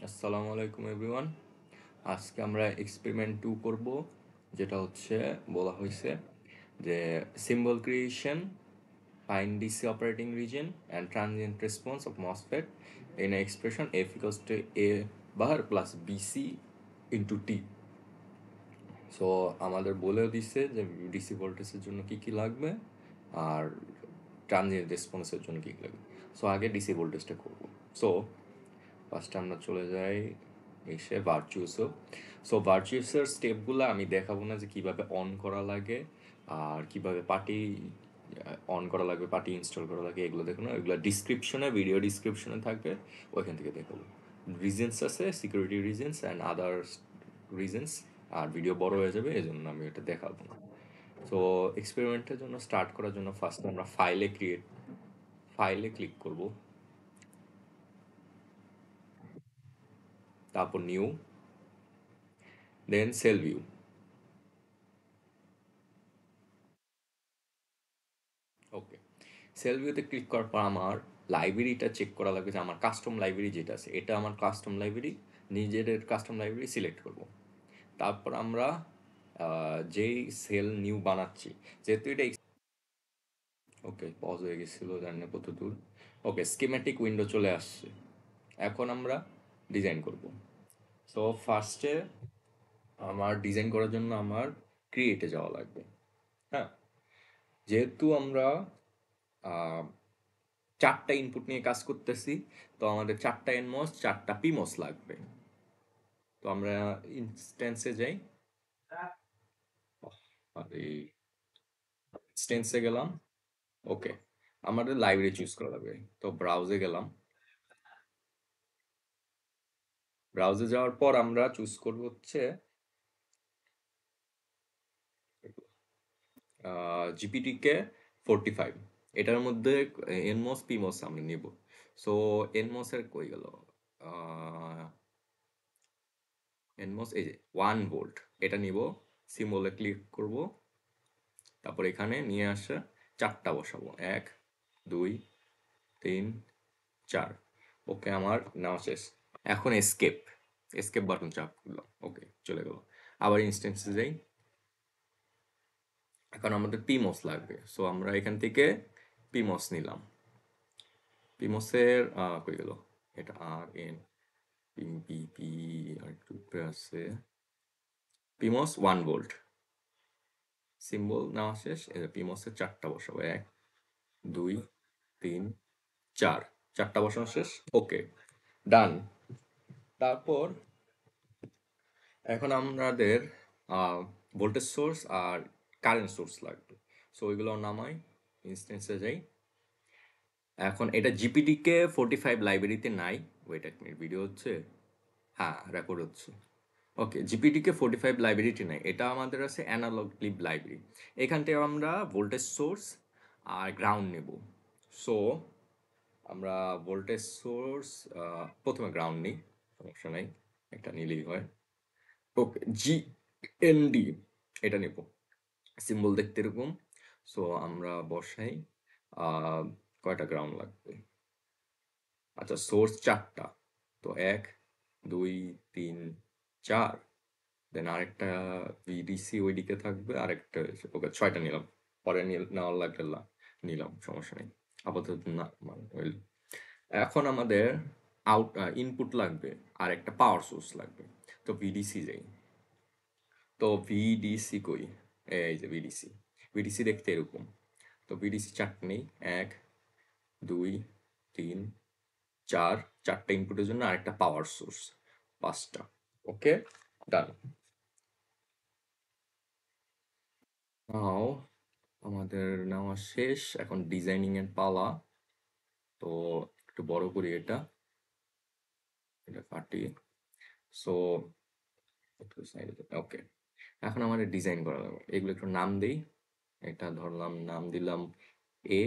আসসালামু আলাইকুম এভরিওয়ান। আজকে আমরা এক্সপেরিমেন্ট 2 করব, যেটা হচ্ছে বলা হয়েছে যে symbol creation, find DC operating reason and transient response of MOSFET in expression F equals to A bar plus BC into T. So আমাদের বলেও দিচ্ছে যে ডিসি ভোল্টেজের জন্য কী কী লাগবে আর ট্রানজিয়েন্ট রেসপন্সের জন্য কী কী লাগবে। সো আগে ডিসি ভোল্টেজটা করব। সো ফার্স্টে আমরা চলে যাই এসে ভার্চুয়াসও। সো ভার্চুয়াসের স্টেপগুলো আমি দেখাবো না যে কীভাবে অন করা লাগে আর কীভাবে পার্টি অন করা লাগবে, পার্টি ইনস্টল করা লাগে, এগুলো দেখো না, এগুলো ডিসক্রিপশনে, ভিডিও ডিসক্রিপশনে থাকবে, ওইখান থেকে দেখাবো। রিজনস আছে, security reasons and other reasons, আর ভিডিও বড় হয়ে যাবে এই জন্য আমি এটা দেখাবো না। তো এক্সপেরিমেন্টের জন্য স্টার্ট করার জন্য ফার্স্ট আমরা ফাইলে ক্লিক করব, তারপর নিউ, দেন সেল ভিউ। ওকে, সেল ভিউতে ক্লিক করার পর আমার লাইব্রেরিটা চেক করা লাগবে যে আমার কাস্টম লাইব্রেরি যেটা আছে এটা আমার কাস্টম লাইব্রেরি, নিজের কাস্টম লাইব্রেরি সিলেক্ট করব। তারপর আমরা যেই সেল নিউ বানাচ্ছি, যেহেতু এটা ওকে পজ হয়ে গেছিলো, জানি না কত দূর। ওকে, স্কিমেটিক উইন্ডো চলে আসছে। এখন আমরা ডিজাইন করব। সো ফার্স্টে আমার ডিজাইন করার জন্য আমার ক্রিয়েটে যাওয়া লাগবে। হ্যাঁ, যেহেতু আমরা চারটা ইনপুট নিয়ে কাজ করতেছি, তো আমাদের চারটা এনমস, চারটা পিমস লাগবে। তো আমরা ইনস্ট্যান্সে যাই, আরে ইনস্ট্যান্সে গেলাম। ওকে, আমাদের লাইব্রেরি চুজ করা লাগবে, তো ব্রাউজে গেলাম। ব্রাউজে যাওয়ার পর আমরা চুজ করব হচ্ছে জিপিটিকে 45। এটার মধ্যে এনমস পিমস আমরা নিব। সো এনমসের কই গেল, এনমস এই যে 1 ভোল্ট, এটা নিব। সিম্বলে ক্লিক করব, তারপর এখানে নিয়ে আসে চারটা বসাবো, 1 2 3 4। ওকে, আমার নেওয়া শেষ। এখন এসকেপ, এসকেপ বাটন চাপ করলাম, ওকে চলে গেল। আবার ইনস্ট্যান্সে যাই। এখন আমাদের পিমস লাগবে, সো আমরা এখান থেকে পিমস নিলাম। পিমসের কই গেল, এটা আর N P P P R একটু উপরে আছে। পিমস 1 ভোল্ট, সিম্বল নেওয়া শেষ। পিমসের চারটা বসাবো, 1 2 3 4, চারটা বসানো শেষ। ওকে, ডান। তারপর এখন আমাদের ভোল্টেজ সোর্স আর কারেন্ট সোর্স লাগবে। সো ওইগুলো নামাই, ইনস্ট্যান্সে যাই। এখন এটা জিপিটিকে 45 লাইব্রেরিতে নাই। ওয়েট এক মিনিট, ভিডিও হচ্ছে, হ্যাঁ রেকর্ড হচ্ছে। ওকে, জিপিটিকে 45 লাইব্রেরিটি নাই, এটা আমাদের আছে অ্যানালগ লিব লাইব্রেরি। এখান থেকে আমরা ভোল্টেজ সোর্স আর গ্রাউন্ড নেব। সো আমরা ভোল্টেজ সোর্স প্রথমে গ্রাউন্ড নিই, সমস্যা নাই, একটা নিলেই হয়। ওকে, জি এন ডি এটা নেব, সিম্বল দেখতে এরকম। সো আমরা বসাই আহ, কয়টা গ্রাউন্ড লাগবে। আচ্ছা, সোর্স চারটা, তো 1 2 3 4, দেন আরেকটা ভিডিসি ওইদিকে থাকবে, আরেকটা ওকে 6টা নিলাম। পরে নেওয়ার লাগলে নিলাম, সমস্যা নেই, আপাতত না মানে হইল। এখন আমাদের ইনপুট লাগবে আর একটা পাওয়ার সোর্স লাগবে। তো ভিডিসি যাই, তো ভিডিসি কই, এই যে ভিডিসি। ভিডিসি দেখতে এরকম। তো ভিডিসি চারটে নেই, 1 2 3 4, চারটা ইনপুটের জন্য আরেকটা পাওয়ার সোর্স, 5টা। ওকে, ডান। নাও আমাদের নেওয়া শেষ, এখন ডিজাইনিং এর পালা। তো একটু বড় করি এটা, এটা কাটি। সো ওকে, এখন আমাদের ডিজাইন করা লাগবে, এগুলো একটু নাম দেই। এটা ধরলাম, নাম দিলাম এ,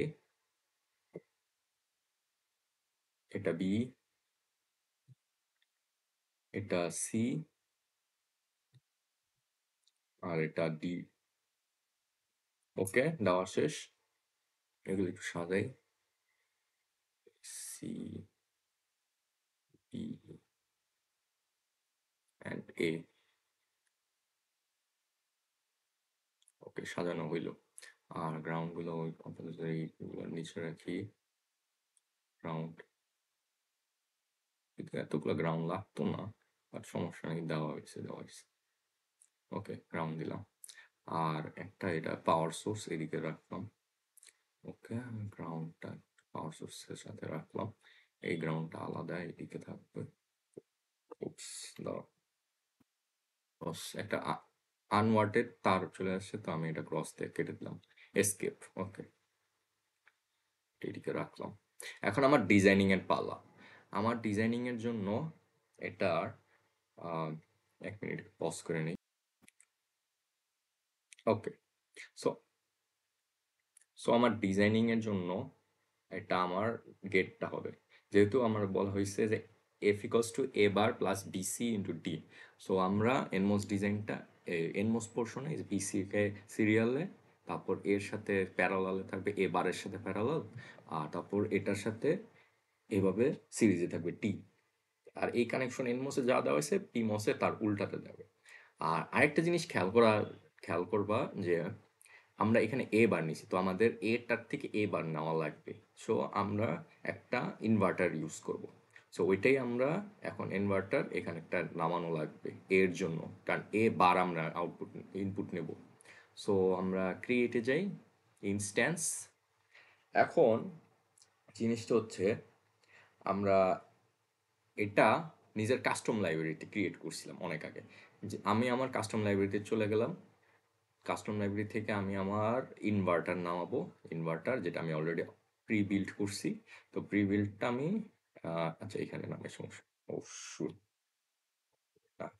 এটা বি, এটা সি, আর এটা ডি। ওকে, দেওয়া শেষ। এগুলো একটু সাজাই, সি, বি, এ। ওকে, সাজানো হইলো। আর গ্রাউন্ডগুলো ওই আপাতত এইগুলোর নিচে রাখি। গ্রাউন্ড, কিন্তু এতগুলো গ্রাউন্ড লাগতো না, বাট সমস্যা নেই, দেওয়া হয়েছে। ওকে, গ্রাউন্ড দিলাম। আর একটা এটা পাওয়ার সোর্স এদিকে রাখলাম। ওকে, আমি গ্রাউন্ডটা পাওয়ার সোর্সের সাথে রাখলাম। এই গ্রাউন্ডটা আলাদা এদিকে থাকবে। উপস, দাও। একটা আনওয়ান্টেড তার চলে আসছে, তো আমি এটা ক্রস দিয়ে কেটে দিলাম। এসকেপ। ওকে, এদিকে রাখলাম। এখন আমার ডিজাইনিং এর পালা। আমার ডিজাইনিং এর জন্য এটার আহ, 1 মিনিট পজ করে নিই। ওকে, সো সো আমার ডিজাইনিং এর জন্য এটা আমার গেটটা হবে। যেহেতু আমার বলা হয়েছে যে F equals to A bar plus BC into D. So আমরা এনমোস ডিজাইনটা, এনমোস পোর্শনে বিসি কে সিরিয়ালে, তারপর এর সাথে প্যারালালে থাকবে এ বারের সাথে প্যারালাল, আর তারপর এটার সাথে এভাবে সিরিজে থাকবে টি। আর এই কানেকশন এনমোসে যা দেওয়া হয়েছে পিমোসে তার উল্টাতে যাবে। আর আরেকটা জিনিস খেয়াল করবা যে আমরা এখানে এ বার নিছি, তো আমাদের এটার থেকে এ বার নেওয়া লাগবে। সো আমরা একটা ইনভার্টার ইউজ করব। সো ওইটাই আমরা এখন ইনভার্টার এখানে একটা নামানো লাগবে এর জন্য, কারণ এ বার আমরা আউটপুট ইনপুট নেব। সো আমরা ক্রিয়েটে যাই, ইনস্ট্যান্স। এখন জিনিসটা হচ্ছে আমরা এটা নিজের কাস্টম লাইব্রেরিতে ক্রিয়েট করছিলাম অনেক আগে। যে আমি আমার কাস্টম লাইব্রেরিতে চলে গেলাম। কাস্টম লাইব্রেরি থেকে আমি আমার ইনভার্টার নামাবো। ইনভার্টার যেটা আমি অলরেডি প্রি বিল্ড করছি। তো প্রি বিল্ডটা আমি আচ্ছা এখানে নামে সমস্যা। ও শুট,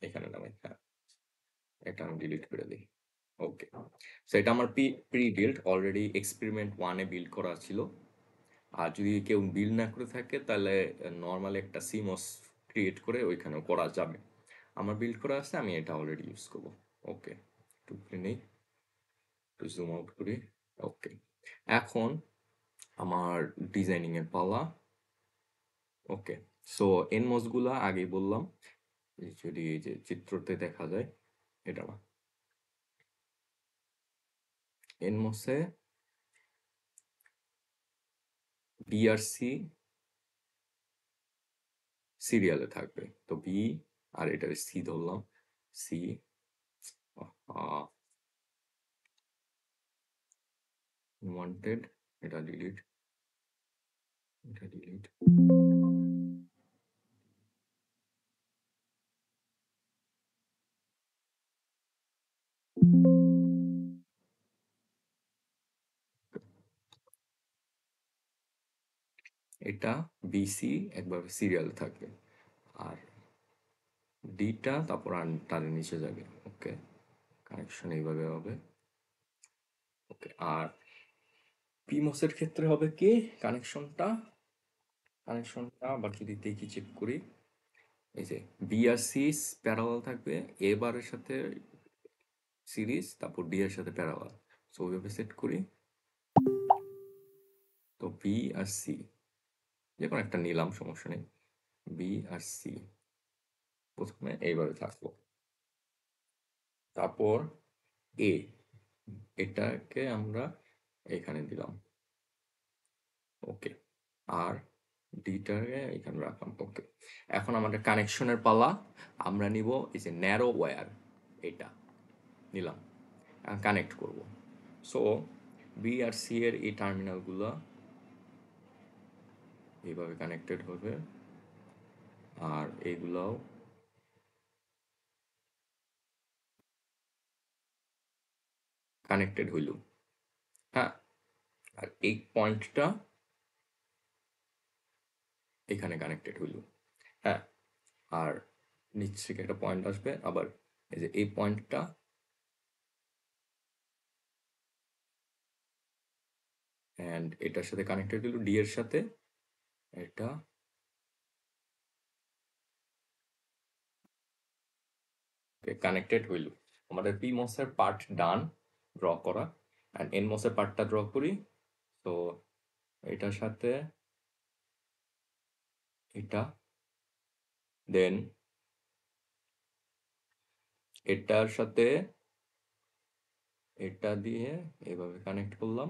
এখানে নামে, হ্যাঁ, এটা আমি ডিলিট করে দিই। ওকে, সো এটা আমার প্রি বিল্ড অলরেডি এক্সপেরিমেন্ট 1-এ বিল্ড করা ছিল। আর যদি কেউ বিল্ড না করে থাকে তাহলে নর্মালি একটা সিমস ক্রিয়েট করে ওইখানেও করা যাবে। আমার বিল্ড করা আছে, আমি এটা অলরেডি ইউজ করবো। ওকে, একটু নেই, একটু জুম আউট করি। ওকে, এখন আমার ডিজাইনিং এর পালা। ওকে, সো এনমস গুলা আগেই বললাম, যদি এই যে চিত্রতে দেখা যায়, এটা না, এনমসে বিআরসি সিরিয়ালে থাকবে, তো বি, আর এটার সি ধরলাম, সি। ওয়ান্টেড, এটা ডিলিট, এটা ডিলিট। এটা বিসি একভাবে সিরিয়ালে থাকবে, আর ডিটা তারপর আর তার নিচে যাবে। ওকে, কানেকশন এইভাবে হবে। ওকে, আর পিমসের ক্ষেত্রে হবে কি কানেকশনটা আবার যদি দেখি চেক করি, এই যে বিআরসি প্যারালাল থাকবে এ বারের সাথে সিরিজ, তারপর ডি এর সাথে প্যারালাল। সো ওইভাবে সেট করি। তো বি আর সি যে কোনো একটা নিলাম, সমস্যা নেই। বি আর সি প্রথমে এইভাবে থাকলো, তারপর এ, এটাকে আমরা এখানে দিলাম। ওকে, আর ডিটাকে এখানে রাখলাম। ওকে, এখন আমাদের কানেকশনের পালা। আমরা নিব এই যে ন্যারো ওয়্যার, এটা নিলাম, কানেক্ট করব। সো বি আর সি এর এই টার্মিনালগুলো এইভাবে কানেক্টেড হবে, আর এইগুলাও কানেক্টেড হইল। হ্যাঁ, আর এই পয়েন্টটা এখানে কানেক্টেড হইল। হ্যাঁ, আর নিচ থেকে একটা পয়েন্ট আসবে আবার, এই যে এই পয়েন্টটা অ্যান্ড এটার সাথে কানেক্টেড হইল, ডি এর সাথে। এটা কানেক্টেড হইল। আমাদের পি মসের পার্ট ডান, ড্র করা। অ্যান্ড এন মসের পার্টটা ড্র করি। তো এটার সাথে এটা, দেন এটার সাথে এটা দিয়ে এইভাবে কানেক্ট করলাম,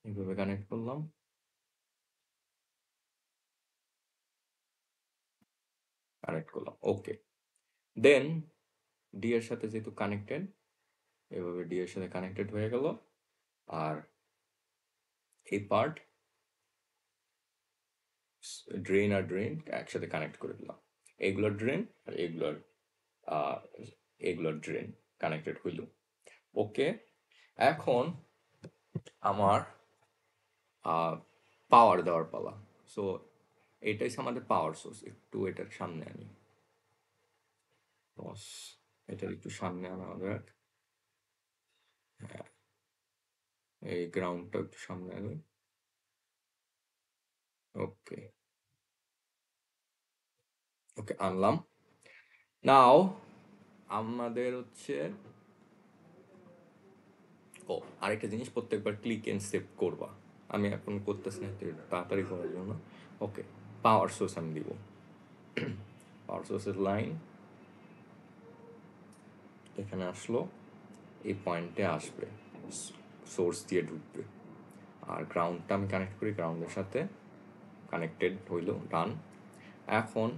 এইভাবে কানেক্ট করলাম, কানেক্ট করলাম। ওকে, দেন ডি এর সাথে যেহেতু কানেক্টেড, এভাবে ডি এর সাথে কানেক্টেড হয়ে গেল। আর এই পার্ট ড্রেন আর ড্রেন একসাথে কানেক্ট করে দিলাম। এগুলোর ড্রেন আর আহ, এগুলোর ড্রেন কানেক্টেড হইল। ওকে, এখন আমার পাওয়ার দেওয়ার পালা। সো এটাই আমাদের পাওয়ার সোর্স। একটু এটার সামনে আনি, বস, এটার একটু সামনে আনা আমাদের। হ্যাঁ, এই গ্রাউন্ডটা একটু সামনে আনি। ওকে, ওকে আনলাম। নাও আমাদের হচ্ছে, ও আরেকটা জিনিস, প্রত্যেকবার ক্লিক এন্ড সেভ করবা। আমি এখন করতেছি না তো, তাড়াতাড়ি করার জন্য। ওকে, পাওয়ার সোর্স আমি দিব। পাওয়ার সোর্সের লাইন এখানে আসলো, এই পয়েন্টে আসবে, সোর্স দিয়ে ঢুকবে। আর গ্রাউন্ডটা আমি কানেক্ট করি, গ্রাউন্ডের সাথে কানেক্টেড হইল, ডান। এখন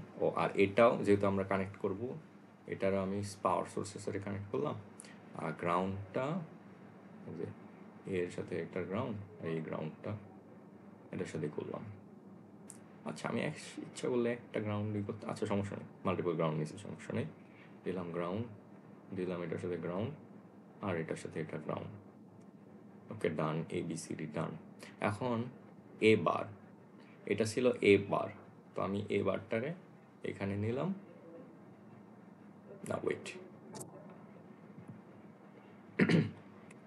আর এটাও যেহেতু আমরা কানেক্ট করব, এটারও আমি পাওয়ার সোর্সের সাথে কানেক্ট করলাম। আর গ্রাউন্ডটা যে এর সাথে একটা গ্রাউন্ড, এই গ্রাউন্ডটা এটার সাথে করলাম। আচ্ছা, আমি ইচ্ছা করলে একটা গ্রাউন্ডই করতে, আচ্ছা সমস্যা নেই, মাল্টিপল গ্রাউন্ড নিয়েছি, সমস্যা নেই। দিলাম গ্রাউন্ড, দিলাম এটার সাথে গ্রাউন্ড, আর এটার সাথে এটা ground. Okay, done, A B C D ডান। এখন এ বার, এটা ছিল এ বার, তো আমি এ বারটারে এখানে নিলাম। না ওয়েট,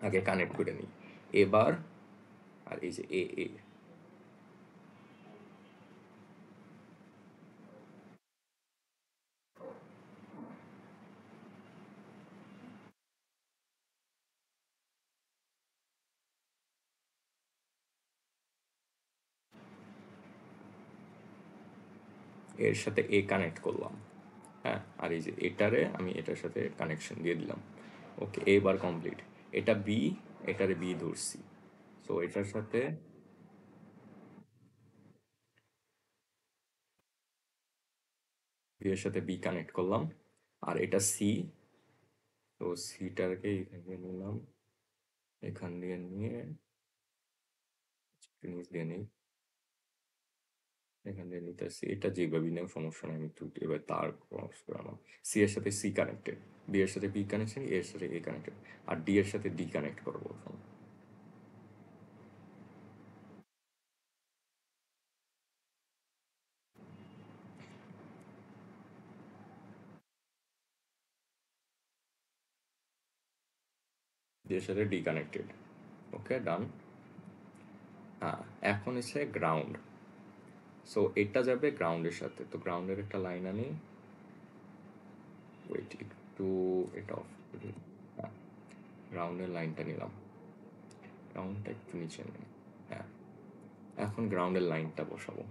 আগে কানেক্ট করে নিই। এবার আর এই যে এ এ, এর সাথে এ কানেক্ট করলাম। হ্যাঁ, আর এই যে এটারে আমি এটার সাথে কানেকশন দিয়ে দিলাম। ওকে, এবার কমপ্লিট। এটা বি, এটারে বি ধরছি, সো এটার সাথে বি এর সাথে বি কানেক্ট করলাম। আর এটা সি, তো সিটাকে এখান দিয়ে নিলাম, এখান দিয়ে নিয়ে নিচ দিয়ে নিই, এখান দিয়ে নিতেছি। এটা যেভাবে নেও সমস্যা নেই, আমি একটু এবার তার ক্রস করালাম। সি এর সাথে সি কানেক্টেড, বি এর সাথে বি কানেকশন, এর সাথে এ কানেক্টেড, আর ডি এর সাথে ডি কানেক্ট করবো এখন। ডি এর সাথে ডি কানেক্টেড। ওকে, ডান। হ্যাঁ, এখন হচ্ছে গ্রাউন্ড, সো এটা যাবে গ্রাউন্ডের সাথে, তো গ্রাউন্ডের একটা লাইন আনি। ওয়েট একটু, এটা অফ করি। হ্যাঁ, গ্রাউন্ডের লাইনটা নিলাম, গ্রাউন্ডটা একটু নিচে নিই। হ্যাঁ, এখন গ্রাউন্ডের লাইনটা বসাবো।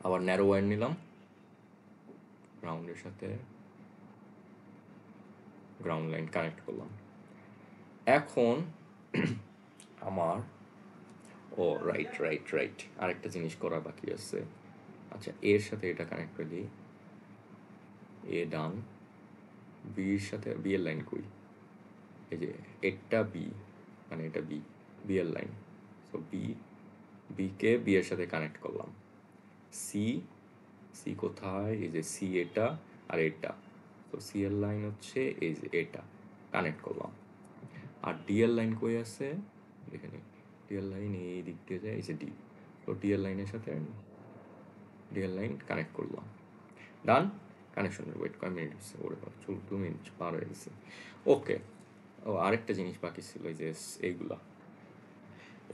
আবার ন্যারো ওয়্যার নিলাম, গ্রাউন্ডের সাথে গ্রাউন্ড লাইন কানেক্ট করলাম। এখন আমার, ও রাইট রাইট রাইট, আরেকটা জিনিস করা বাকি আছে। আচ্ছা, এর সাথে এটা কানেক্ট করে দিই, এ ডান। বির সাথে বি এর লাইন কই, এই যে এটা বি, মানে এটা বি, বি এর লাইন। সো বি, বিকে বি এর সাথে কানেক্ট করলাম। সি, সি কোথায়, এই যে সি এটা আর এটা, তো সি এর লাইন হচ্ছে এই যে এটা, কানেক্ট করলাম। আর ডি এর লাইন কই আছে, দেখে নিই, ডি এর লাইন এই দিক দিয়ে যায়, এই যে ডি, তো ডি এর লাইনের সাথে ডি এর লাইন কানেক্ট করলাম, ডান। কানেকশন ওয়েট কয় মিনিট হচ্ছে, ওরে 2 মিনিট পার হয়ে গেছে। ওকে, ও আরেকটা জিনিস বাকি ছিল, এই যে এইগুলা,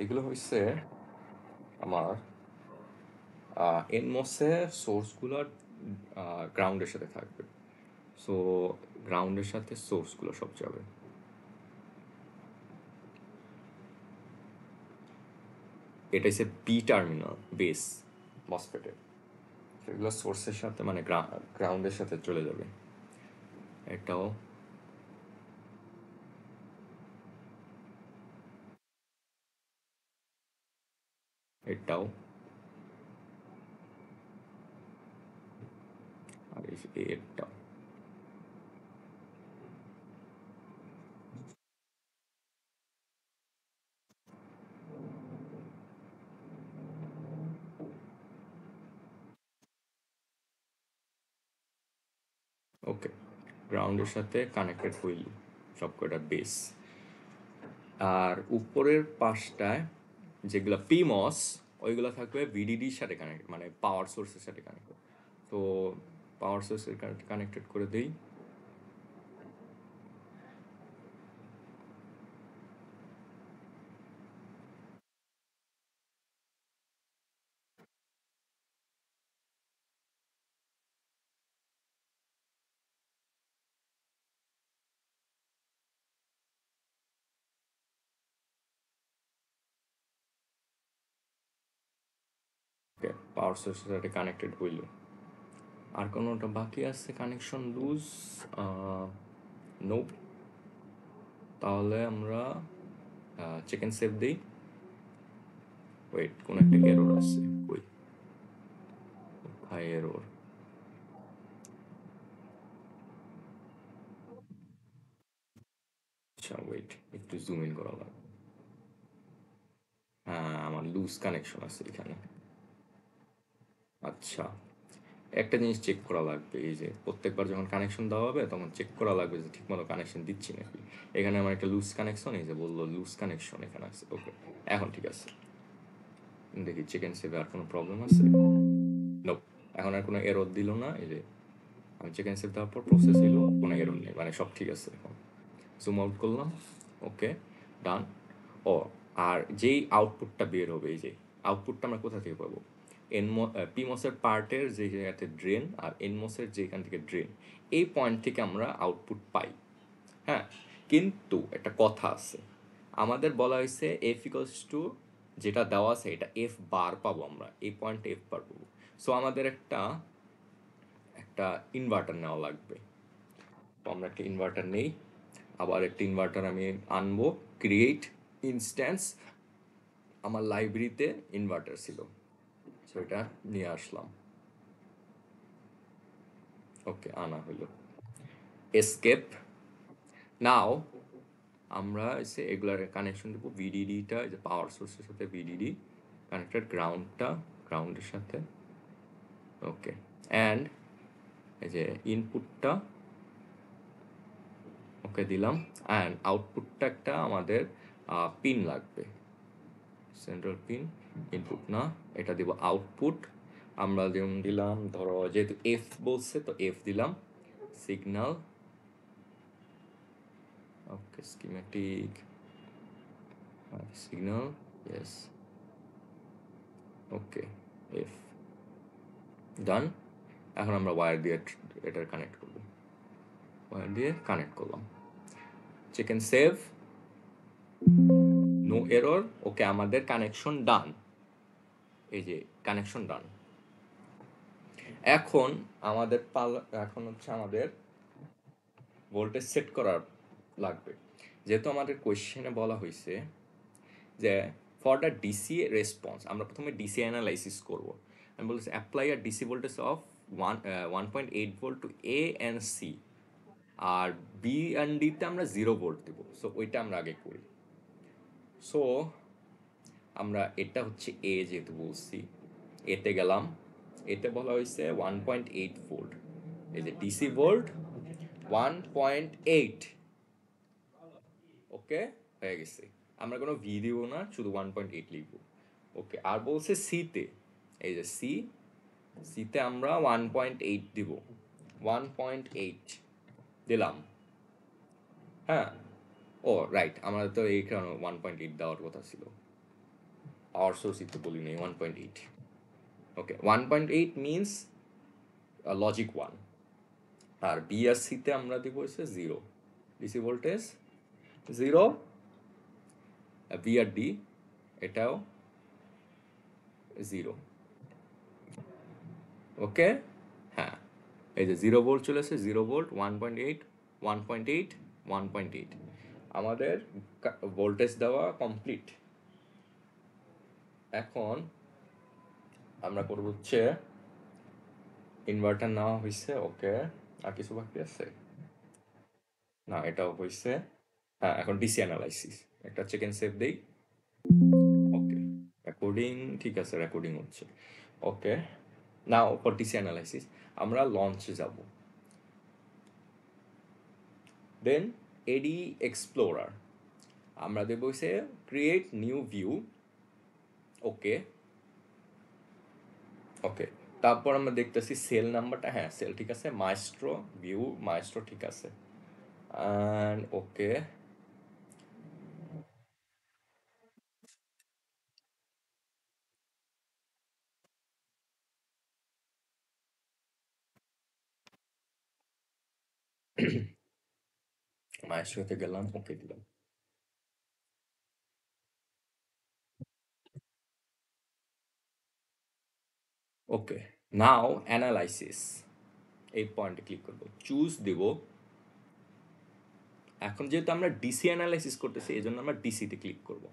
এগুলো হচ্ছে আমার এনমসে সোর্সগুলো গ্রাউন্ডের সাথে থাকবে, সো গ্রাউন্ডের সাথে সোর্সগুলো সব যাবে। এটা হচ্ছে পি টার্মিনাল বেস মসফেটের। এগুলো সোর্সের সাথে মানে গ্রাউন্ডের সাথে চলে যাবে। এটাও এটাও আর এটাও। ওকে, গ্রাউন্ডের সাথে কানেক্টেড হইল সব কয়টা বেস। আর উপরের পাশটায় যেগুলো পিমস ওইগুলো থাকবে ভিডিডির সাথে কানেক্টেড, মানে পাওয়ার সোর্সের সাথে কানেক্টেড। তো পাওয়ার সোর্সের কানেক্টেড করে দেই। ওকে, পাওয়ার সোর্সের সাথে কানেক্টেড হইল। আর কোনোটা বাকি আছে কানেকশন লুজ? নো। তাহলে আমরা চিকেন সেভ দিই। ওয়েট, কোন একটা এরর আছে, কই কোথায় এরর? আচ্ছা ওয়েট, একটু জুম ইন করা লাগবে। হ্যাঁ, আমার লুজ কানেকশন আছে এখানে। আচ্ছা, একটা জিনিস চেক করা লাগবে, এই যে প্রত্যেকবার যখন কানেকশন দেওয়া হবে তখন চেক করা লাগবে যে ঠিকমতো কানেকশন দিচ্ছি নাকি। এখানে আমার একটা লুজ কানেকশন, এই যে বললো লুজ কানেকশন এখানে আছে। ওকে, এখন ঠিক আছে। দেখি চিকেন সেভে আর কোনো প্রবলেম আছে? নো, এখন আর কোনো এরর দিল না। এই যে আমি চিকেন সেভ দেওয়ার পর প্রসেস হইলো, কোনো এরর নেই, মানে সব ঠিক আছে। এখন জুম আউট করলাম। ওকে, ডান। ও, আর যেই আউটপুটটা বের হবে, এই যে আউটপুটটা আমরা কোথা থেকে পাবো? পিমসের পার্টের যে জায়গাতে ড্রেন আর এনমসের যেখান থেকে ড্রেন, এই পয়েন্ট থেকে আমরা আউটপুট পাই। হ্যাঁ, কিন্তু একটা কথা আছে, আমাদের বলা হয়েছে এফ ইকলস টু যেটা দেওয়া আছে এটা এফ বার পাবো আমরা, এই পয়েন্টে এফ বার পাবো। সো আমাদের একটা একটা ইনভার্টার নেওয়া লাগবে। তো আমরা একটা ইনভার্টার নেই, আবার একটা ইনভার্টার আমি আনবো। ক্রিয়েট ইনস্ট্যান্স, আমার লাইব্রেরিতে ইনভার্টার ছিল, সো এটা নিয়ে আসলাম। ওকে, আনা হলো। এসকেপ। নাও আমরা এসে এগুলার কানেকশন দেবো। ভিডিডিটা, যে পাওয়ার সোর্সের সাথে ভিডিডি কানেক্টেড, গ্রাউন্ডটা গ্রাউন্ডের সাথে। ওকে, অ্যান্ড এই যে ইনপুটটা ওকে দিলাম, অ্যান্ড আউটপুটটা একটা আমাদের পিন লাগবে, সেন্ট্রাল পিন। ইনপুট না, এটা দিব আউটপুট। আমরা যেমন দিলাম, ধরো যেহেতু এফ বলছে তো এফ দিলাম। সিগন্যাল, ওকে, স্কিমেটিক সিগন্যাল, ইয়েস, ওকে, এফ, ডান। এখন আমরা ওয়্যার দিয়ে এটার কানেক্ট করব, ওয়্যার দিয়ে কানেক্ট করলাম। চিকেন সেভ, নো এরর। ওকে, আমাদের কানেকশন ডান। এই যে কানেকশন ডান। এখন আমাদের এখন হচ্ছে আমাদের ভোল্টেজ সেট করার লাগবে। যেহেতু আমাদের কোয়েশ্চেনে বলা হয়েছে যে ফর দ্য ডিসি রেসপন্স আমরা প্রথমে ডিসি অ্যানালাইসিস করব। আমি বলছি অ্যাপ্লাই আর DC voltage of 1.8 volt to A and C, আর বি অ্যান্ড ডিতে আমরা 0 ভোল্ট দেবো। সো ওইটা আমরা আগে করি। সো আমরা এটা হচ্ছে এ যেহেতু বলছি, এতে গেলাম। এতে বলা হয়েছে 1.8 ভোল্ট, এই যে ডিসি ভোল্ট 1.8। ওকে, হয়ে গেছে। আমরা কোনো ভি দিব না, শুধু 1.8 লিখবো। ওকে, আর বলছে সিতে, এই যে সি, সিতে আমরা 1.8 দিব। 1.8 দিলাম। হ্যাঁ, ও রাইট, আমাদের তো এই কারণে 1.8 দেওয়ার কথা ছিল। পাওয়ার সোর্স তো বলি নেই, 1.8। ওকে, 1.8 মিনস লজিক 1। আর বি আর সিতে আমরা দিব হচ্ছে 0, ডিসি ভোল্টেজ 0। বি আর ডি এটাও 0। ওকে, হ্যাঁ, এই যে 0 ভোল্ট চলে আসছে, 0 ভোল্ট, 1.8, 1.8, 1.8, আমাদের ভোল্টেজ দেওয়া কমপ্লিট। এখন আমরা করব হচ্ছে ইনভার্টার নেওয়া হয়েছে, ওকে, আর কিছু বাকি আছে? না, এটাও হয়েছে। হ্যাঁ, এখন ডিসি অ্যানালাইসিস, একটা চিকেন সেভ দেই। ওকে, রেকর্ডিং ঠিক আছে, রেকর্ডিং হচ্ছে। ওকে, নাও ফর ডিসি অ্যানালাইসিস আমরা লঞ্চে যাব। দেন এডি এক্সপ্লোরার আমরা দেবো হচ্ছে ক্রিয়েট নিউ ভিউ। ওকে, ওকে, তারপর আমরা দেখতেছি সেল নাম্বারটা, হ্যাঁ সেল ঠিক আছে, মাইস্ট্রো ভিউ, মাইস্ট্রো ঠিক আছে, অ্যান্ড ওকে, মাইস্ট্রোতে গেলাম, ওকে দিলাম। ওকে, নাও অ্যানালাইসিস, এই পয়েন্টে ক্লিক করবো, চুজ দেব। এখন যেহেতু আমরা ডিসি অ্যানালাইসিস করতেছি এই জন্য আমরা ডিসিতে ক্লিক করব।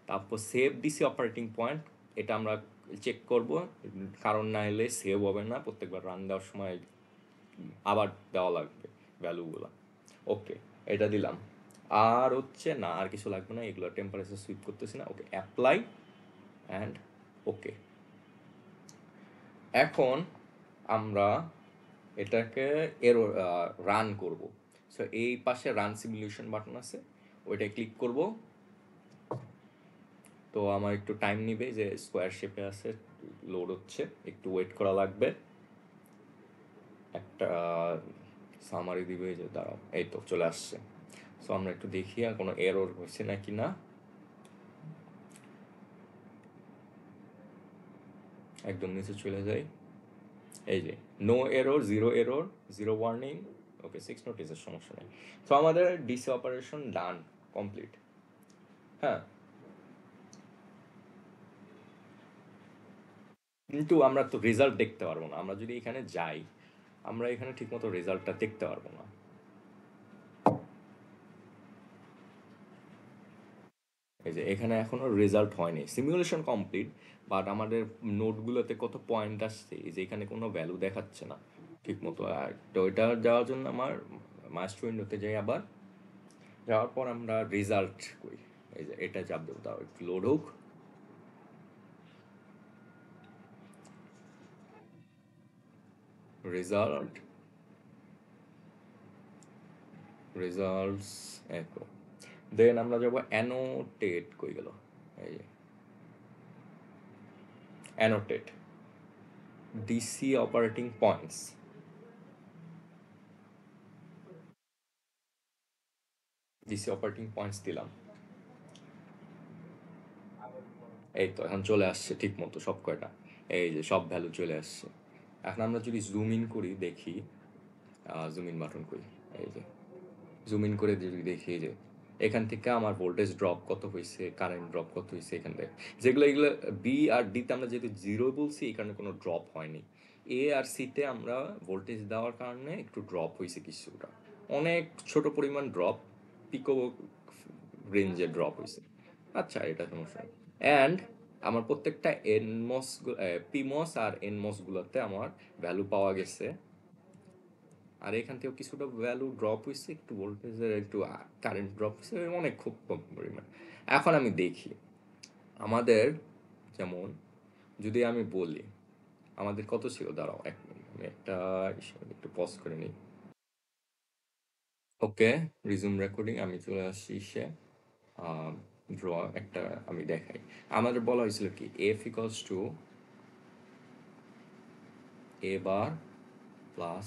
তারপর সেভ ডিসি অপারেটিং পয়েন্ট, এটা আমরা চেক করব, কারণ না এলে সেভ হবে না, প্রত্যেকবার রান দেওয়ার সময় আবার দেওয়া লাগবে ভ্যালুগুলো। ওকে, এটা দিলাম। আর হচ্ছে না, আর কিছু লাগবে না, এগুলো টেম্পারেচার সুইপ করতেছি না। ওকে, অ্যাপ্লাই অ্যান্ড ওকে। এখন আমরা এটাকে এর রান করব। সো এই পাশে রান সিমুলেশন বাটন আছে, ওইটায় ক্লিক করব। তো আমার একটু টাইম নিবে, যে স্কোয়ার শেপে আছে, লোড হচ্ছে, একটু ওয়েট করা লাগবে। একটা সামারি দিবে, যে দাঁড়াও, এই তো চলে আসছে। সো আমরা একটু দেখি আর কোনো এরর হয়েছে নাকি না। একদম নিচে চলে যাই, এই যে no error, zero error, zero warning, okay, 6 নোটিসের সমস্যা নেই। তো আমাদের ডিসি অপারেশন ডান, কমপ্লিট। হ্যাঁ, কিন্তু আমরা তো রেজাল্ট দেখতে পারবো না, আমরা যদি এখানে যাই আমরা এখানে ঠিকমতো রেজাল্টটা দেখতে পারবো না। এই যে এখানে এখনো রেজাল্ট হয়নি, সিমুলেশন কমপ্লিট, বাট আমাদের নোটগুলোতে কত পয়েন্ট আসছে, এই যে এখানে কোনো ভ্যালু দেখাচ্ছে না ঠিক মতো। আর তো ওইটা যাওয়ার জন্য আমার মাস্টার উইন্ডোতে যাই, আবার যাওয়ার পর আমরা রেজাল্ট করি। এই যে এটা চাপ দেবো, তাও একটু লোড হোক। রেজাল্ট, রেজাল্টস এতো, দেন আমরা যাবো অ্যানোটেট, কই গেল, এই যে annotate DC operating points, DC operating points দিলাম। এই তো এখন চলে আসছে ঠিক মতো সব কয়টা, এই যে সব ভ্যালু চলে আসছে। এখন আমরা যদি জুম ইন করি দেখি, জুম ইন বাটন করি, এই যে জুম ইন করে যদি দেখি, এই যে এখান থেকে আমার ভোল্টেজ ড্রপ কত হয়েছে, কারেন্ট ড্রপ কত হয়েছে এখান থেকে, যেগুলো এগুলো বি আর ডিতে আমরা যেহেতু জিরো বলছি এই কারণে কোনো ড্রপ হয়নি। এ আর সিতে আমরা ভোল্টেজ দেওয়ার কারণে একটু ড্রপ হয়েছে কিছুটা, অনেক ছোট পরিমাণ ড্রপ, পিকো রেঞ্জে ড্রপ হয়েছে। আচ্ছা, এটা সমস্যা নেই। অ্যান্ড আমার প্রত্যেকটা এনমস, পিমস আর এনমসগুলোতে আমার ভ্যালু পাওয়া গেছে। আর এখান থেকেও কিছুটা ভ্যালু ড্রপ হয়েছে, একটু ভোল্টেজের একটু কারেন্ট ড্রপ হয়েছে, অনেক খুব কম পরিমাণ। এখন আমি দেখি আমাদের, যেমন যদি আমি বলি আমাদের কত ছিল, দাঁড়াও এক মিনিট, আমি একটা একটু পজ করে নিই। ওকে, রিজুম রেকর্ডিং, আমি চলে আসছি সে ড্র, একটা আমি দেখাই। আমাদের বলা হয়েছিল কি, F equals to A bar plus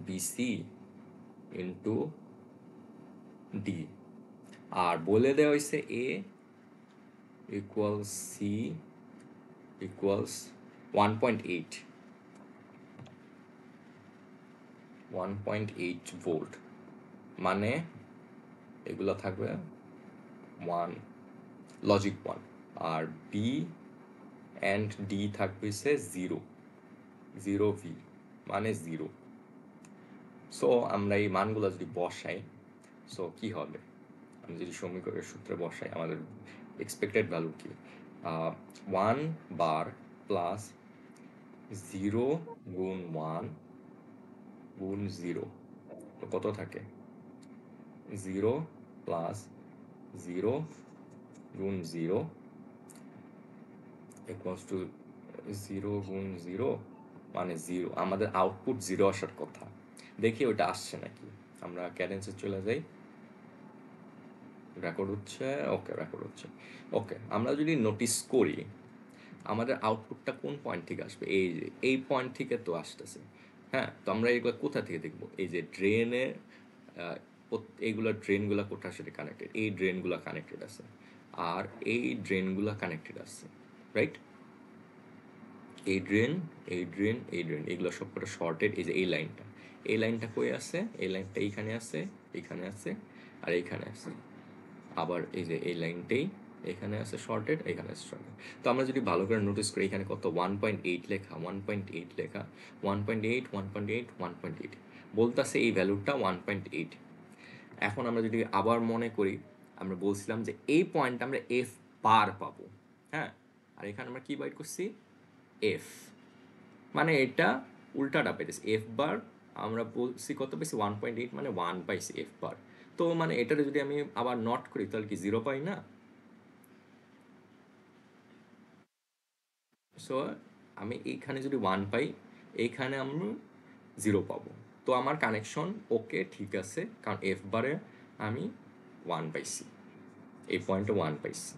BC into D, আর বলে দেওয়া হয়েছে A equals C equals 1.8, 1.8 volt, মানে এগুলো থাকবে 1, লজিক 1, আর বি অ্যান্ড ডি থাকবে হচ্ছে 0 0 ভি মানে 0। সো আমরা এই মানগুলো যদি বসাই, সো কি হবে, আমি যদি সমীকরণের সূত্রে বসাই, আমাদের এক্সপেক্টেড ভ্যালু কি, 1 বার প্লাস 0 গুণ 1 গুণ 0, তো কত থাকে, 0 প্লাস 0 গুণ 0 ইকুয়ালস টু 0 গুণ 0 মানে 0। আমাদের আউটপুট 0 আসার কথা, দেখি ওটা আসছে নাকি। আমরা ক্যাডেন্সে চলে যাই, রেকর্ড হচ্ছে, ওকে রেকর্ড হচ্ছে। ওকে, আমরা যদি নোটিস করি আমাদের আউটপুটটা কোন পয়েন্ট থেকে আসবে, এই যে এই পয়েন্ট থেকে তো আসতেছে। হ্যাঁ, তো আমরা এগুলো কোথা থেকে দেখবো, এই যে ড্রেনের এইগুলো ড্রেনগুলো কোথার সাথে কানেক্টেড, এই ড্রেনগুলো কানেক্টেড আছে আর এই ড্রেনগুলো কানেক্টেড আছে, রাইট। এই ড্রেন এই ড্রেন এই ড্রেন এগুলো সব কটা শর্টেড। এই যে এই লাইনটা কই আছে, এই লাইনটা এইখানে আছে, এইখানে আছে আর এইখানে আছে। আবার এই যে এই লাইনটাই এখানে আছে শর্টেড, এখানে আছে শর্টেড। তো আমরা যদি ভালো করে নোটিস করি এখানে কত 1.8 লেখা, 1.8 লেখা, 1.8 1.8 1.8 বলতেছে এই ভ্যালুটা 1.8। এখন আমরা যদি আবার মনে করি, আমরা বলছিলাম যে এই পয়েন্ট আমরা এফ বার পাবো, হ্যাঁ, আর এখানে আমরা কি বাইর করছি, এফ, মানে এটা উল্টাটা পেয়েছে, এফ বার আমরা বলছি কত পেয়েছি 1.8, মানে 1 পাইছি এফ বার। তো মানে এটারে যদি আমি আবার নট করি তাহলে কি 0 পাই না। সো আমি এইখানে যদি 1 পাই, এইখানে আমি 0 পাবো। তো আমার কানেকশন ওকে, ঠিক আছে, কারণ এফ বারে আমি 1 পাইছি, এই পয়েন্টে 1 পাইছি।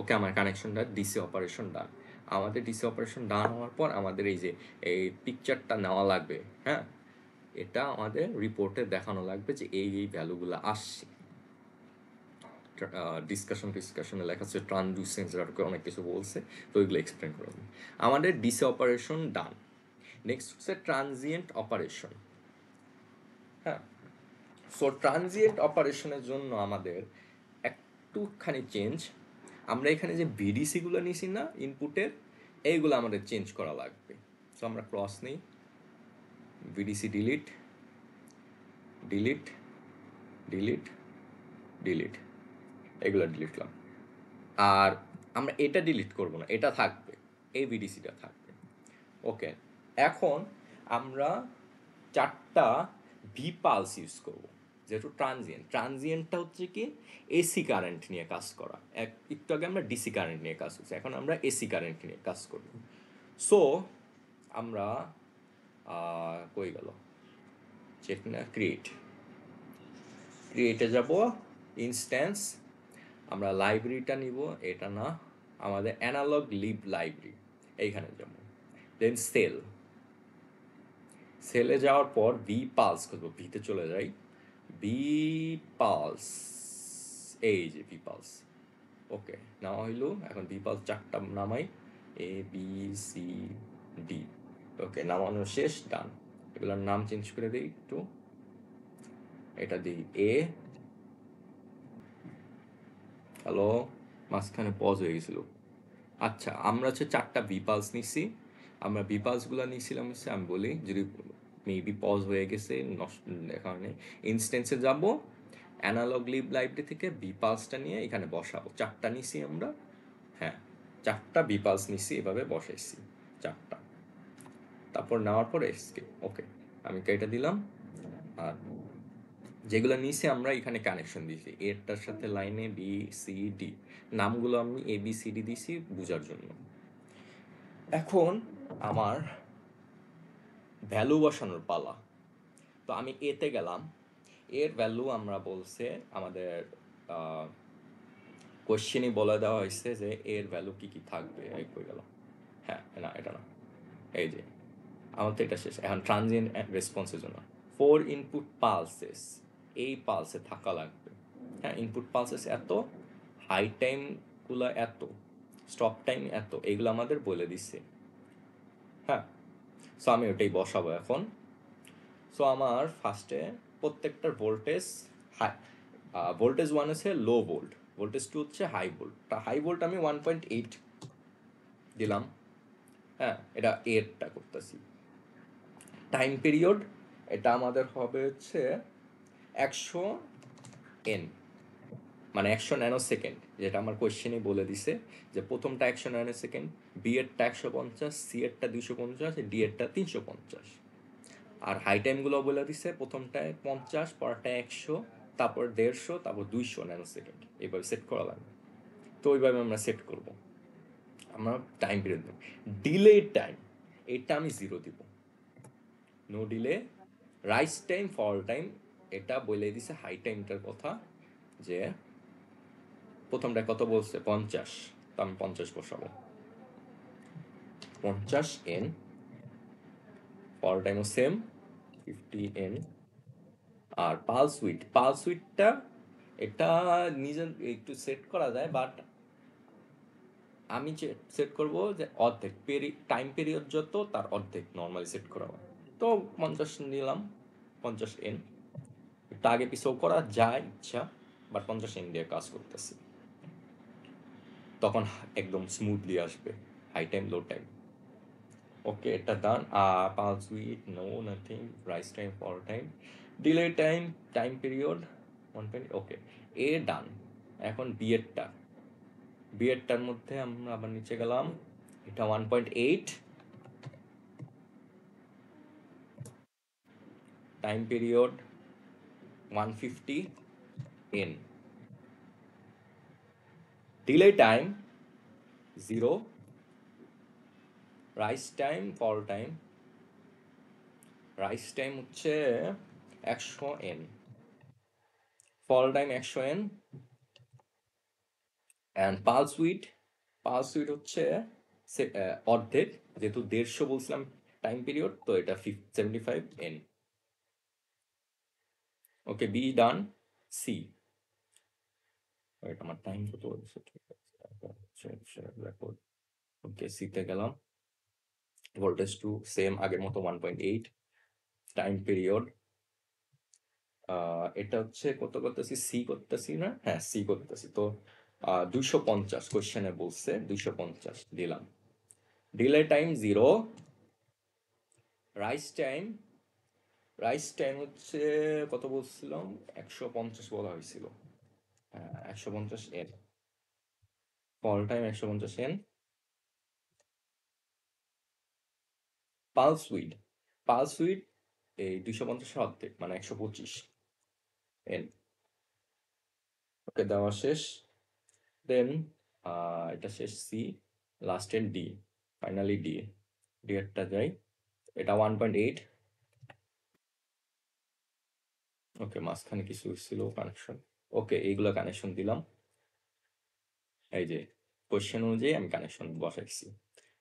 ওকে, আমার কানেকশনটা ডিসি অপারেশন ডান। আমাদের ডিসি অপারেশন ডান হওয়ার পর আমাদের এই যে এই পিকচারটা নেওয়া লাগবে, হ্যাঁ, এটা আমাদের রিপোর্টে দেখানো লাগবে যে এই ভ্যালুগুলো আসছে। ডিসকাশনে লেখা আছে ট্রানজিউসেন্স, অনেক কিছু বলছে, তো ওইগুলো এক্সপ্লেন করবো। আমাদের ডিসি অপারেশন ডান। নেক্সট হচ্ছে ট্রানজিয়েন্ট অপারেশন। হ্যাঁ, সো ট্রানজিয়েন্ট অপারেশনের জন্য আমাদের একটুখানি চেঞ্জ, আমরা এখানে যে ভিডিসিগুলো নিছি না ইনপুটের, এইগুলো আমাদের চেঞ্জ করা লাগবে। সো আমরা ক্রস নিই, VDC delete delete delete delete, এগুলো ডিলিট করলাম। আর আমরা এটা ডিলিট করব না, এটা থাকবে, এই ভিডিসিটা থাকবে। ওকে, এখন আমরা 4টা ভি পালস ইউজ করব, যেহেতু ট্রানজিয়েন্টটা হচ্ছে কি এসি কারেন্ট নিয়ে কাজ করা। একটু আগে আমরা ডিসি কারেন্ট নিয়ে কাজ করছি, এখন আমরা এসি কারেন্ট নিয়ে কাজ করব। সো আমরা কই গেল, চেক না, ক্রিয়েটে যাব, ইনস্ট্যান্স, আমরা লাইব্রেরিটা নিব, এটা না, আমাদের অ্যানালগ লিব লাইব্রেরি, এইখানে যাব। দেন সেলে যাওয়ার পর ভি পালস করবো, ভিতে চলে যাই, ভি পালস, এই যে ভি পালস, ওকে নেওয়া হইলো। এখন ভি পালস 4টা নামাই, এ বি সি ডি, ওকে নামানো শেষ, ডান। এগুলোর নাম চেঞ্জ করে দিই একটু, এটা দিই এ, হ্যালো, মাঝখানে পজ হয়ে গেছিল। আচ্ছা, আমরা হচ্ছে 4টা বিপালস নিছি। আমরা বিপালসগুলো নিয়েছিলাম হচ্ছে, আমি বলি যদি মেবি পজ হয়ে গেছে কারণে, ইনস্ট্যান্সে যাব, অ্যানালগ লিব লাইব্রেরি থেকে বিপালসটা নিয়ে এখানে বসাবো। 4টা নিছি আমরা, হ্যাঁ 4টা বিপালস নিছি, এভাবে বসাইছি 4টা। তারপর নেওয়ার পর এসকেপ, ওকে আমি কেটে দিলাম। আর যেগুলো নিচে আমরা এখানে কানেকশন দিয়েছি, এরটার সাথে লাইনে বি সি ডি, নামগুলো আমি এ বি সি ডি দিয়েছি বোঝার জন্য। এখন আমার ভ্যালু বসানোর পালা। তো আমি এতে গেলাম, এর ভ্যালু আমরা বলছে আমাদের কোশ্চেনই বলে দেওয়া হয়েছে যে এর ভ্যালু কী কী থাকবে। এই কই গেল, হ্যাঁ না এটা না, এই যে আমার তো এটা শেষ। এখন ট্রানজিয়েন্ট রেসপন্সের জন্য 4 ইনপুট পালসেস, এই পালসে থাকা লাগবে। হ্যাঁ, ইনপুট পালসেস এত, হাই টাইমগুলো এত, স্টপ টাইম এত, এইগুলো আমাদের বলে দিচ্ছে। হ্যাঁ, সো আমি ওটাই বসাবো এখন। সো আমার ফার্স্টে প্রত্যেকটার ভোল্টেজ হাই, ভোল্টেজ 1 হচ্ছে লো ভোল্ট, ভোল্টেজ 2 হচ্ছে হাই ভোল্ট। হাই ভোল্ট আমি 1.8 দিলাম। হ্যাঁ, এটা এরটা করতেছি। টাইম পিরিয়ড এটা আমাদের হবে হচ্ছে 100 n, মানে 100 ন্যানো সেকেন্ড, যেটা আমার কোয়েশ্চেনই বলে দিছে যে প্রথমটা 100 ন্যানো সেকেন্ড, বি এরটা 150, সি এরটা 250, ডি এরটা 350। আর হাই টাইমগুলো বলে দিছে প্রথমটায় 50, পরটায় 100, তারপর 150, তারপর 200 ন্যানো সেকেন্ড। এইভাবে সেট করা লাগবে। তো ওইভাবে আমরা সেট করব। আমরা টাইম পিরিয়ড দেব। ডিলে টাইম এটা আমি 0 দিব। No delay. Rise time, fall time এটা বলে দিছে হাই টাইমটার কথা, যে প্রথমটা কত বলছে 50, তো আমি 50 বসাবো। 50 n। ফল টাইমও সেম 50 n। আর পালস উইডটা এটা নিজে একটু সেট করা যায়, বাট আমি সেট করব যে অর্ধেক টাইম পিরিয়ড যত তার অর্ধেক নর্মালি সেট করা হয়। তো 50 নিলাম, 50 n। একটু আগে পিছেও করা যায় ইচ্ছা, বাট 50 n দিয়ে কাজ করতেছি। তখন একদম স্মুথলি আসবে high time low time. Okay, এটা done. Pulse width no nothing. Rise time, fall time, delay time, time period 120। Okay, A done. এখন বিএডটার মধ্যে আমরা আবার নিচে গেলাম। এটা 1.8, time period 150 n, delay time 0, rise time, fall time. Rise time হচ্ছে 100 n, fall time 100 n, and pulse width হচ্ছে অর্ধেক, যেহেতু 150 বলছিলাম টাইম পিরিয়ড, তো এটা 75 n। Okay, B done. C, আমার টাইম কত বলছে, ঠিক আছে রেকর্ড। ওকে, সিতে গেলাম। ভোল্টেজ টু সেম আগের মতো 1.8, টাইম পিরিয়ড এটা হচ্ছে কত করতেছি, সি করতেছি না, হ্যাঁ সি করতেছি। তো 250 কোয়েশ্চেনে বলছে, 250 দিলাম। ডিলে টাইম 0, রাইস টাইম হচ্ছে কত বলছিলাম, 150 বলা হয়েছিল। হ্যাঁ, 150 n। Fall time 150 n। Pulse weed এই 250 অর্ধেক, মানে 125 n। ওকে, দেওয়া শেষ। দেন এটা শেষ সি, লাস্টের ডি, ফাইনালি ডি একটা যাই। এটা 1.8। ওকে, মাঝখানে কিছু ছিল কানেকশন। ওকে, এইগুলো কানেকশন দিলাম। এই যে কোয়েশ্চেন অনুযায়ী আমি কানেকশন বসাইছি।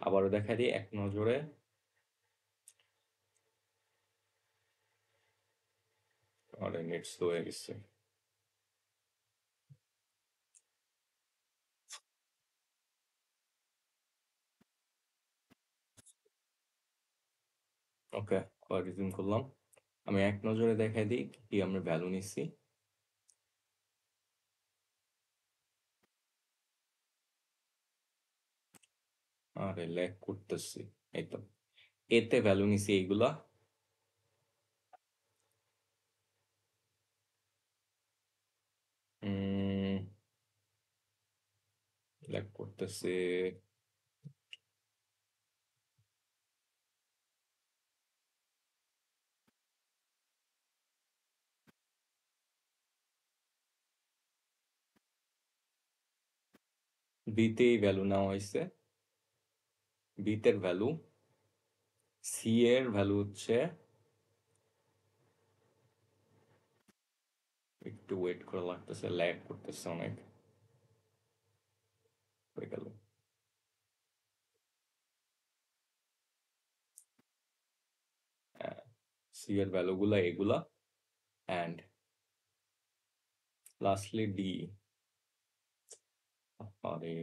আবারও দেখা দিই এক নজরে। আরে নেট স্লো হয়ে গেছে। ওকে, আবার রিজিউম করলাম। আমি এক নজরে দেখাই দিই কি আমরা ভ্যালু নিচ্ছি। আরে ল্যাগ করতেছি। এই তো এতে ভ্যালু নিছি এইগুলা। ল্যাগ করতেছে। বিতে ভ্যালু নেওয়া হয়েছে, বিতের ভ্যালু। সি এর ভ্যালু হচ্ছে, একটু ওয়েট করা লাগতেছে, ল্যাগ করতেছে অনেক। হয়ে গেল। সি এর ভ্যালুগুলা এগুলা, অ্যান্ড লাস্টলি ডি। আরে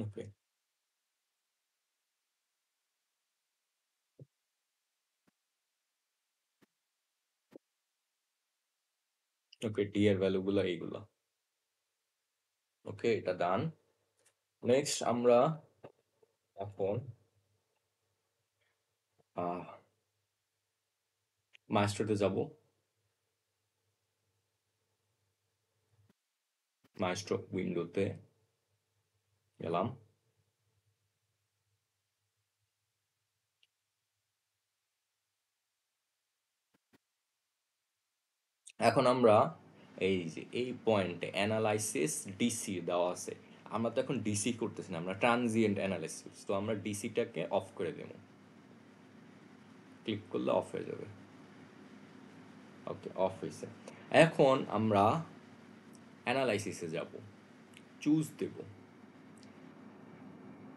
ওকে ওকে, ডি এর ভ্যালুগুলো এইগুলো। ওকে, এটা ডান। নেক্সট আমরা এখন মাস্টারতে যাব। মাস্টার উইন্ডোতে গেলাম। এখন আমরা এই যে এই পয়েন্টে অ্যানালাইসিস ডিসি দেওয়া আছে, আমরা তো এখন ডিসি করতেছি না, আমরা ট্রানজিয়েন্ট অ্যানালাইসিস, তো আমরা ডিসিটাকে অফ করে দেবো। ক্লিক করলে অফ হয়ে যাবে। ওকে, অফ হয়েছে। এখন আমরা অ্যানালাইসিসে যাব, চুজ দেব,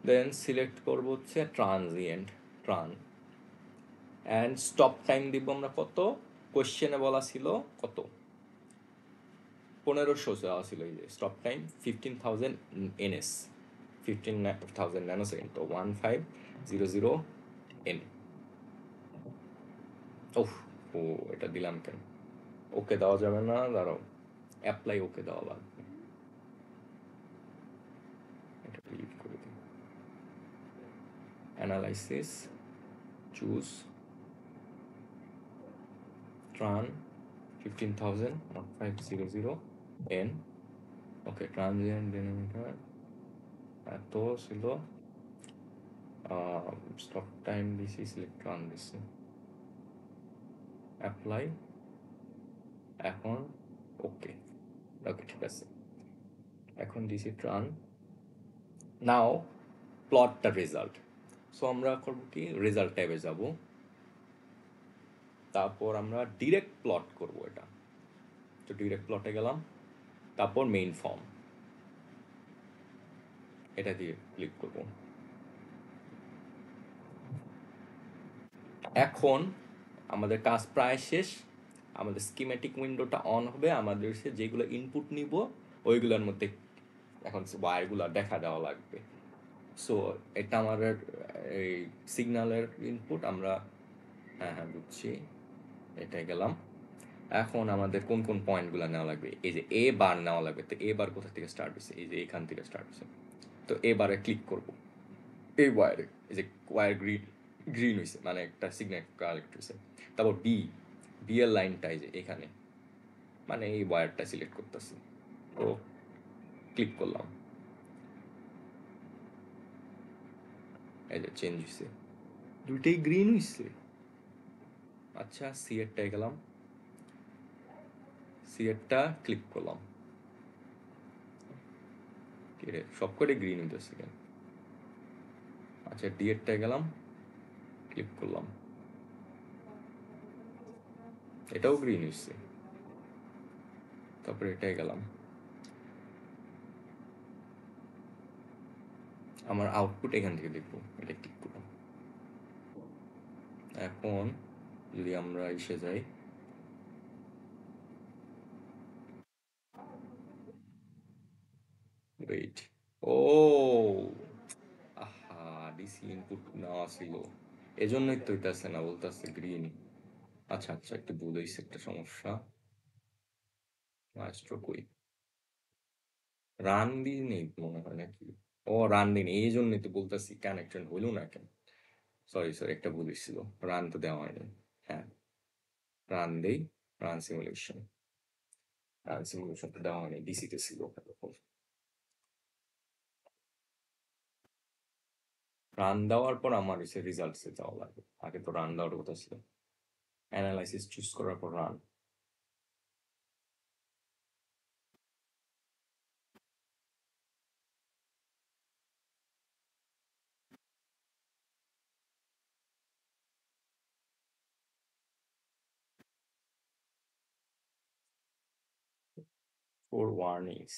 দেন সিলেক্ট করব হচ্ছে transient, tran, and stop time দিব আমরা কত, কোয়েশ্চেনে বলা ছিল কত, 1500 দেওয়া ছিল। এই যে stop time 15,000 NS, 15,000 nano second, তো 1500 N। ওহ, ও এটা দিলাম কেন, ওকে দেওয়া যাবে না, দাঁড়াও, অ্যাপ্লাই ওকে দেওয়া লাগবে, এটা ডিলিট করে দিই। অ্যানালাইসিস, চুজ ট্রান 15,000 1500 N। ওকে, ট্রানজিয়েন্ট ডিনোমিনেটর এত ছিল, স্টপ টাইম দিছি, সিলেক্ট ট্রান দিছি, অ্যাপ্লাই, এখন ওকে। ওকে, ঠিক আছে, এখন দিছি ট্রান। নাও প্লট দ্য রেজাল্ট। সো আমরা করবো কি, রেজাল্ট ট্যাবে যাব, তারপর আমরা ডিরেক্ট প্লট করব এটা, তো ডিরেক্ট প্লটে গেলাম, তারপর মেইন ফর্ম, এটা দিয়ে ক্লিক করব। এখন আমাদের কাজ প্রায় শেষ, আমাদের স্কিমেটিক উইন্ডোটা অন হবে, আমাদের যেগুলো ইনপুট নিব ওইগুলোর মধ্যে এখন ওয়ারগুলো দেখা দেওয়া লাগবে। সো এটা আমাদের এই সিগন্যালের ইনপুট, আমরা হ্যাঁ হ্যাঁ বুঝছি, এটাই গেলাম। এখন আমাদের কোন কোন পয়েন্টগুলো নেওয়া লাগবে, এই যে এ বার নেওয়া লাগবে, তো এ বার কোথা থেকে স্টার্ট হয়েছে, এই যে এখান থেকে স্টার্ট হয়েছে, তো এ বারে ক্লিক করব, এই ওয়ারে, এই যে ওয়ার গ্রিন, গ্রিন হয়েছে মানে একটা সিগন্যাল কালেক্ট হয়েছে। তারপর বি, বি এর লাইনটা এই যে এখানে, মানে এই ওয়ারটা সিলেক্ট করতেছি, তো ক্লিক করলাম, এই যে চেঞ্জ হয়েছে, দুইটাই গ্রিন হয়েছে। আচ্ছা, সি এরটায় গেলাম, সি এরটা ক্লিক করলাম, সব করে গ্রিন হইতেছে কেন। আচ্ছা, ডি এরটায় গেলাম, ক্লিক করলাম, এটাও গ্রিন হচ্ছে। তারপরে এটাই গেলাম, আমার আউটপুট এখান থেকে দেখবো, এটা ক্লিক করলাম। এখন যদি আমরা এসে যাই, ওয়েট, ও আহা, ডিসি ইনপুট নেওয়া ছিল, এজন্যই তো হইতাছে না, বলতেছে গ্রিন। আচ্ছা আচ্ছা, একটু ভুল হয়েছে, একটা সমস্যা। মাস্টার কই, রান দি নেই মনে হয় নাকি, ও রান দিন, এই জন্যই তো বলতেছি কানেকশন হইল না কেন। সরি সরি, একটা ভুল হয়েছিল, রান তো দেওয়া হয়নি। হ্যাঁ, রান দেই, রান সিমুলেশন, রান সিমুলেশন তো দেওয়া হয়নি, ডিসিতে ছিল তখন। রান দেওয়ার পর আমার এসে রেজাল্টসে যাওয়া লাগবে, আগে তো রান দেওয়ার কথা ছিল, অ্যানালাইসিস চুজ করার পর রান। ফোর ওয়ার্নিংস,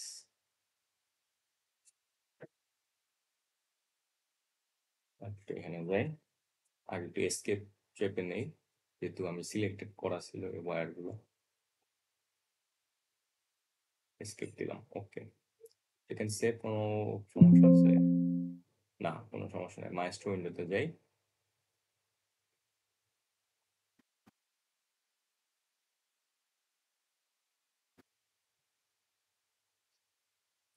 এখানে যাই, আগে একটু এসকেপ চেপে নেই, যেহেতু আমি সিলেক্টেড করা ছিল এই ওয়্যারগুলো, এসকেপ দিলাম, ওকে। এখানে সেভ কোনো সমস্যা আছে, না, কোনো সমস্যা নেই, মাইস্ট্রো উইন্ডোতে যাই।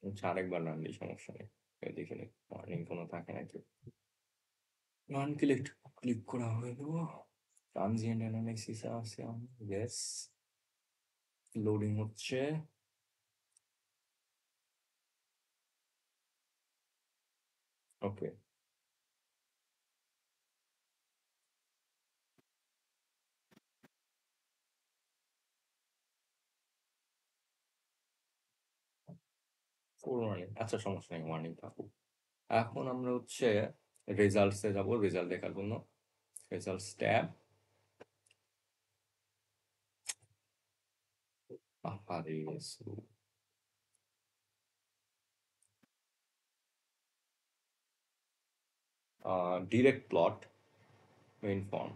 আচ্ছা, আরেকবার রান দিই, সমস্যা নেই। দেখে নিই ওয়ার্নিং কোনো থাকে নাকি। রান ক্লিক ক্লিক করা হইল। ট্রানজিয়েন্ট অ্যানালাইসিস আছে, ইয়েস, লোডিং হচ্ছে। ওকে, ফোর ওয়ার্নিং, আচ্ছা সমস্যা নেই, ওয়ার্নিং থাকুক। এখন আমরা হচ্ছে রেজাল্টসে যাব, রেজাল্ট দেখার জন্য। রেজাল্টস ট্যাব, আরে ডিরেক্ট প্লট, মেইন ফর্ম।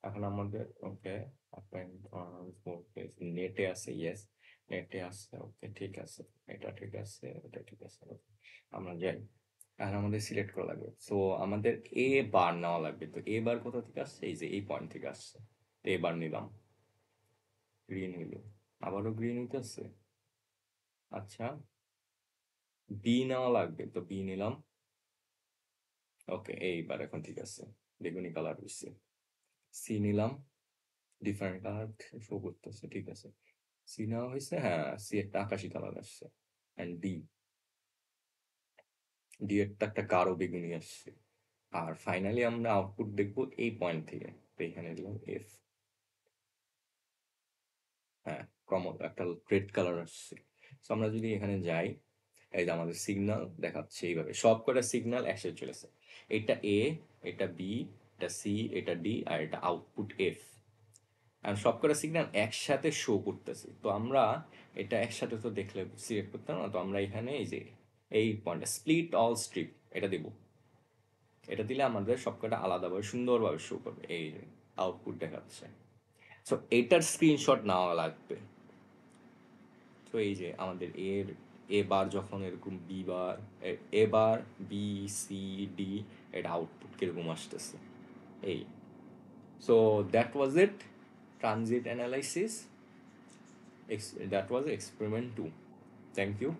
এখন আমাদের ওকে, নেটে আছে, ইয়েস, নেটে আছে, ওকে ঠিক আছে, এটা ঠিক আছে, এটা ঠিক আছে, okay. আমরা যাই। এখন আমাদের সিলেক্ট করা লাগবে, সো আমাদের এ বার নেওয়া লাগবে। তো এ বার কোথা থেকে আসছে? এই যে এই পয়েন্ট থেকে আসছে। তো এ বার নিলাম, গ্রিন হইল, আবারও গ্রিন হইতেছে। আচ্ছা, বি নেওয়া লাগবে, তো বি নিলাম। ওকে, এইবার এখন ঠিক আছে, বেগুনি কালার হচ্ছে। সি নিলাম, ডিফারেন্ট কালার শো করতেছে, ঠিক আছে। সি নেওয়া হয়েছে, হ্যাঁ, সি একটা আকাশি কালার আসছে। অ্যান্ড ডি, ডি একটা একটা গাঢ় বেগুনি আসছে। আর ফাইনালি আমরা আউটপুট দেখবো এই পয়েন্ট থেকে। তো এখানে দিলাম এফ, হ্যাঁ, কমন একটা রেড কালার আসছে। তো আমরা যদি এখানে যাই, এই যে আমাদের সিগন্যাল দেখাচ্ছে এইভাবে, সব কটা সিগন্যাল একসাথে চলেছে। এটা এ, এটা বি, এটা সি, এটা ডি, আর এটা আউটপুট এফ। আর সবকটা সিগন্যাল একসাথে শো করতেছে। তো আমরা এটা একসাথে তো দেখলে সিলেক্ট করতাম না, তো আমরা এখানে এই যে এই পয়েন্টটা স্প্লিট অল স্ট্রিপ এটা দিব। এটা দিলে আমাদের সবকটা আলাদাভাবে সুন্দরভাবে শো করবে, এই আউটপুট দেখাচ্ছে। সো এটার স্ক্রিনশট নেওয়া লাগবে। তো এই যে আমাদের এর এবার যখন এরকম বি বার, এবার বি সি ডি, এটা আউটপুট কিরকম আসতেছে, এই। So that was it, transit analysis, that was experiment 2. Thank you.